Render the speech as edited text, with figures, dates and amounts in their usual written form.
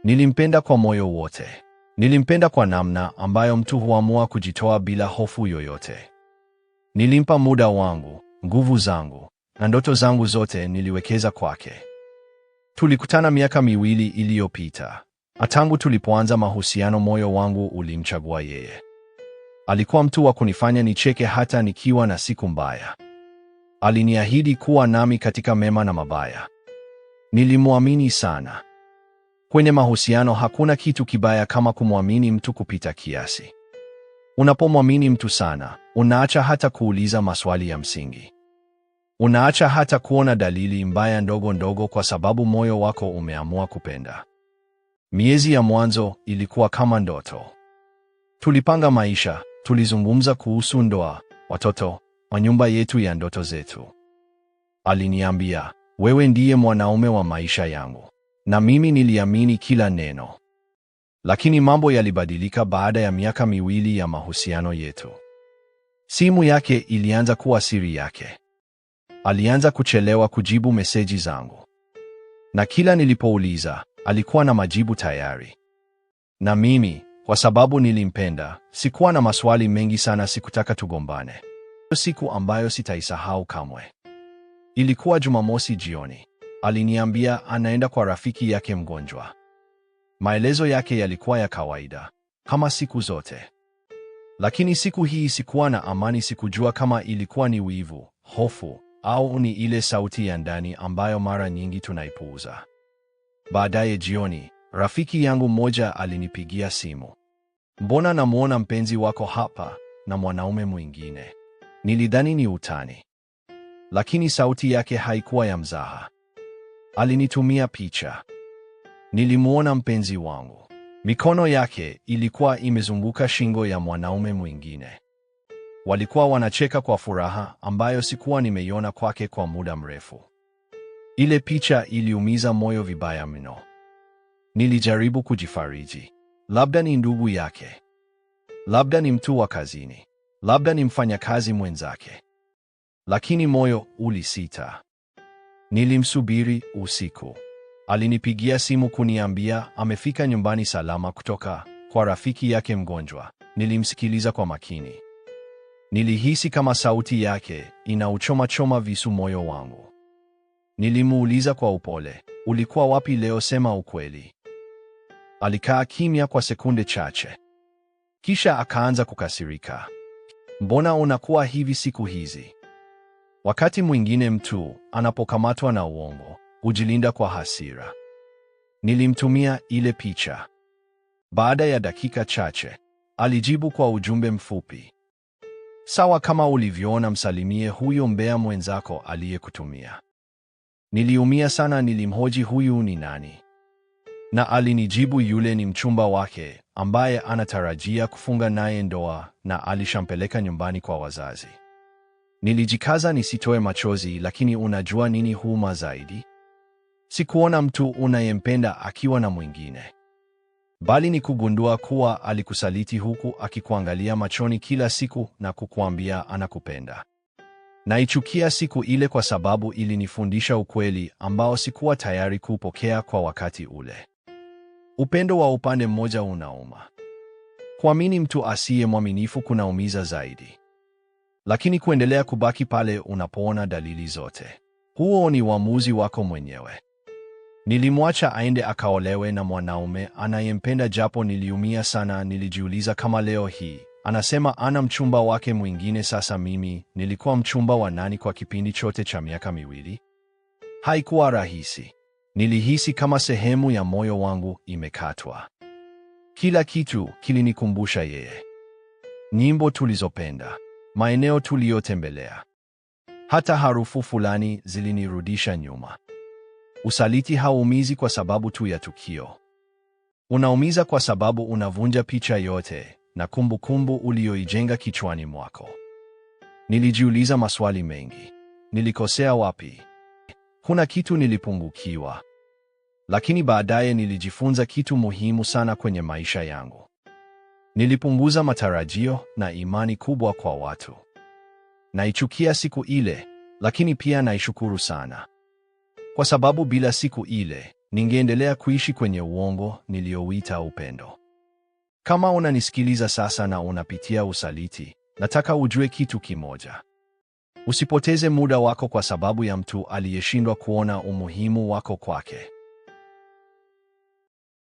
Nilimpenda kwa moyo wote. Nilimpenda kwa namna ambayo mtu huamua kujitoa bila hofu yoyote. Nilimpa muda wangu, nguvu zangu, na ndoto zangu zote niliwekeza kwake. Tulikutana miaka 2 iliyopita. Tangu tulipoanza mahusiano, moyo wangu ulimchagua yeye. Alikuwa mtu wa kunifanya nicheke hata nikiwa na siku mbaya. Aliniahidi kuwa nami katika mema na mabaya. Nilimwamini sana. Kwenye mahusiano hakuna kitu kibaya kama kumwamini mtu kupita kiasi. Unapomwamini mtu sana, unaacha hata kuuliza maswali ya msingi. Unaacha hata kuona dalili mbaya ndogo ndogo kwa sababu moyo wako umeamua kupenda. Miezi ya mwanzo ilikuwa kama ndoto. Tulipanga maisha, tulizungumza kuhusu ndoa, watoto, wa nyumba yetu ya ndoto zetu. Aliniambia, wewe ndiye mwanaume wa maisha yangu. Na mimi niliamini kila neno. Lakini mambo yalibadilika baada ya miaka 2 ya mahusiano yetu. Simu yake ilianza kuwa siri yake. Alianza kuchelewa kujibu meseji zangu. Na kila nilipouliza, alikuwa na majibu tayari. Na mimi, kwa sababu nilimpenda, sikuwa na maswali mengi sana. Sikutaka tugombane. Siku ambayo sitaisahau kamwe. Ilikuwa Jumamosi jioni. Aliniambia anaenda kwa rafiki yake mgonjwa. Maelezo yake yalikuwa ya kawaida, kama siku zote. Lakini siku hii sikuwa na amani. Sikujua kama ilikuwa ni wivu, hofu, au ni ile sauti ya ndani ambayo mara nyingi tunaipuuza. Baadaye jioni, rafiki yangu mmoja alinipigia simu. Mbona namuona mpenzi wako hapa na mwanaume mwingine? Nilidhani ni utani. Lakini sauti yake haikuwa ya mzaha. Alinitumia picha. Nilimuona mpenzi wangu. Mikono yake ilikuwa imezunguka shingo ya mwanaume mwingine. Walikuwa wanacheka kwa furaha ambayo sikuwa nimeiona kwake kwa muda mrefu. Ile picha iliumiza moyo vibaya mno. Nilijaribu kujifariji. Labda ni ndugu yake. Labda ni mtu wa kazini. Labda ni mfanyakazi mwenzake. Lakini moyo ulisita. Nilimsubiri usiku. Alinipigia simu kuniambia amefika nyumbani salama kutoka kwa rafiki yake mgonjwa. Nilimsikiliza kwa makini. Nilihisi kama sauti yake inauchoma visu moyo wangu. Nilimuuliza kwa upole, ulikuwa wapi leo? Sema ukweli. Alikaa kimya kwa sekunde chache. Kisha akaanza kukasirika. Mbona unakuwa hivi siku hizi? Wakati mwingine mtu anapokamatwa na uongo, hujilinda kwa hasira. Nilimtumia ile picha. Baada ya dakika chache, alijibu kwa ujumbe mfupi. Sawa, kama ulivyoona, msalimie huyo mbea mwenzako aliyekutumia. Niliumia sana. Nilimhoji huyu ni nani? Na alinijibu yule ni mchumba wake ambaye anatarajia kufunga naye ndoa na alishampeleka nyumbani kwa wazazi. Nilijikaza nisitoe machozi, lakini unajua nini huuma zaidi? Sikuona mtu unayempenda akiwa na mwingine, bali ni kugundua kuwa alikusaliti huku akikuangalia machoni kila siku na kukuambia anakupenda. Naichukia siku ile kwa sababu ilinifundisha ukweli ambao sikuwa tayari kupokea kwa wakati ule. Upendo wa upande mmoja unauma. Kuamini mtu asiye mwaminifu kunaumiza zaidi. Lakini kuendelea kubaki pale unapoona dalili zote, huo ni uamuzi wako mwenyewe. Nilimwacha aende akaolewe na mwanaume anayempenda, japo niliumia sana. Nilijiuliza kama leo hii anasema ana mchumba wake mwingine. Sasa mimi nilikuwa mchumba wa nani kwa kipindi chote cha miaka 2? Haikuwa rahisi. Nilihisi kama sehemu ya moyo wangu imekatwa. Kila kitu kilinikumbusha yeye. Nyimbo tulizopenda, maeneo tuliyotembelea, hata harufu fulani zilinirudisha nyuma. Usaliti hauumizi kwa sababu tu ya tukio. Unaumiza kwa sababu unavunja picha yote na kumbukumbu uliyoijenga kichwani mwako. Nilijiuliza maswali mengi. Nilikosea wapi? Kuna kitu nilipungukiwa? Lakini baadaye nilijifunza kitu muhimu sana kwenye maisha yangu. Nilipunguza matarajio na imani kubwa kwa watu. Naichukia siku ile, lakini pia naishukuru sana. Kwa sababu bila siku ile, ningeendelea kuishi kwenye uongo niliouita upendo. Kama unanisikiliza sasa na unapitia usaliti, nataka ujue kitu kimoja. Usipoteze muda wako kwa sababu ya mtu aliyeshindwa kuona umuhimu wako kwake.